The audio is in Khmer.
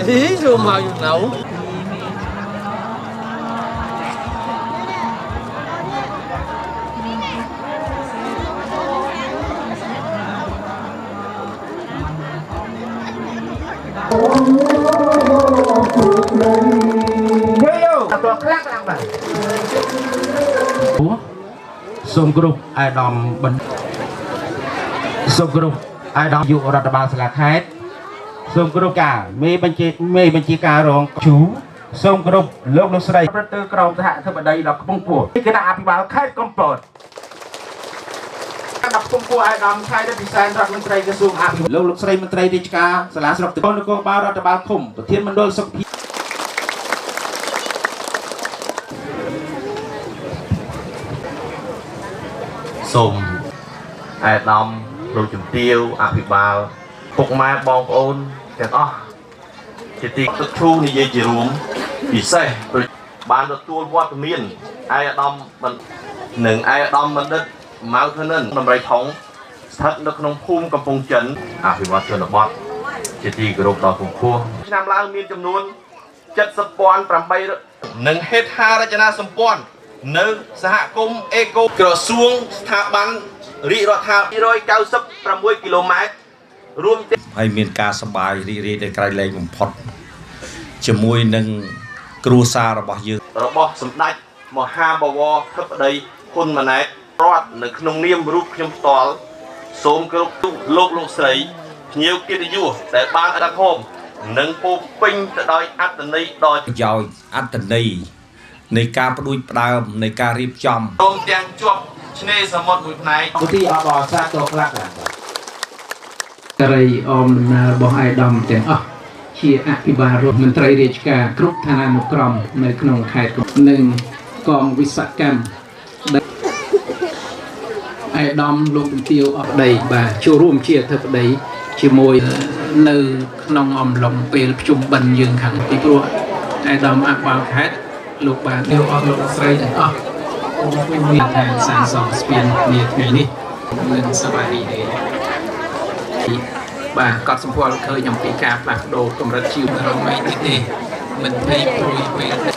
Ý rồi mà nấu Sông Group ai đom bẩn Sông Group ai đom dụរដ្ឋបាលសាលាខេត្តសូមគោរពការមេបញ្ជាការរងchúសូមគោរពលោកស្រីប្រតិក្រមសហធិបតីដល់ខ្ពង់ខ្ពស់គណៈអភិបាលខេត្តកំពតដល់ខ្ពង់ខ្ពស់អាយដាមខេត្តពិសេសរដ្ឋមន្ត្រីក្រសួងអភិវឌ្ឍលោកស្រីមន្ត្រីរាជការសាលាស្រុកនគរបាលរដ្ឋបាលឃុំប្រធានមណ្ឌលសុខភាពសូមអាយដាមលោកជំទាវអភិបាលពុកម៉ែបងប្អូនទាំងអស់ជាទីទឹកធូនិយាយជារួមពិសេសបានទទួលវត្តមានអាយដាមនិងអាយដាមបណ្ឌិតម៉ៅធនិនដំរីថងស្ថិតនៅក្នុងភូមិកំពង់ចិនអភិវឌ្ឍជនបទជាទីគោរពដល់ពងពោះឆ្នាំឡើងមានចំនួន 70,800 និងហេដ្ឋារចនាសម្ព័ន្ធនៅសហគមន៍អេកូក្រសួងស្ថាប័នរាជរដ្ឋាភិបាល296 គីឡូម៉ែត្ររួមទាំងហើយមានការសប្បាយរីករាយដែលក្រៃលែងបំផុតជាមួយនឹងគ្រួសាររបស់យើងរបស់សម្ដេចមហាបវរធិបតីហ៊ុនម៉ាណែតរដ្ឋនៅក្នុងនាមរូបខ្ញុំផ្ទាល់សូមគោរពលោកស្រីភ្ញៀវកិត្តិយសដែលបានអត្តហមនិងពោពេញទៅដោយអត្តន័យដ៏ប្រយោជន៍អត្តន័យនៃការផ្ដួចផ្ដើមនៃការរៀបចំព្រមទាំងជាប់ឆ្នេរសមុទ្រមួយផ្នែកឧទាហរណ៍សាទរខ្លះករីអមដំណើររបស់អាយដាមទាំងអស់ជាអភិបាលរដ្ឋមន្ត្រីរាជការគ្រប់ឋានានុក្រមនៅក្នុងខេត្តនិងកងវិស្វកម្មអាយដាមលោកជំទាវអបដីបាទចូលរួមជាអធិបតីជាមួយនៅក្នុងអំឡុងពេលប្រជុំបិណ្ឌយើងខាងពីព្រោះអាយដាមអភិបាលខេត្តលោកបានទាវអស់លោកស្រីទាំងអស់មានតែសានសងស្ពាននាថ្ងៃនេះនឹងសប្បាយរីករាយបាទកត់សម្គាល់ឃើញអំពីការផ្លាស់ប្ដូរកម្រិតជីវរមីនេះទេមិនភ័យព្រួយពេល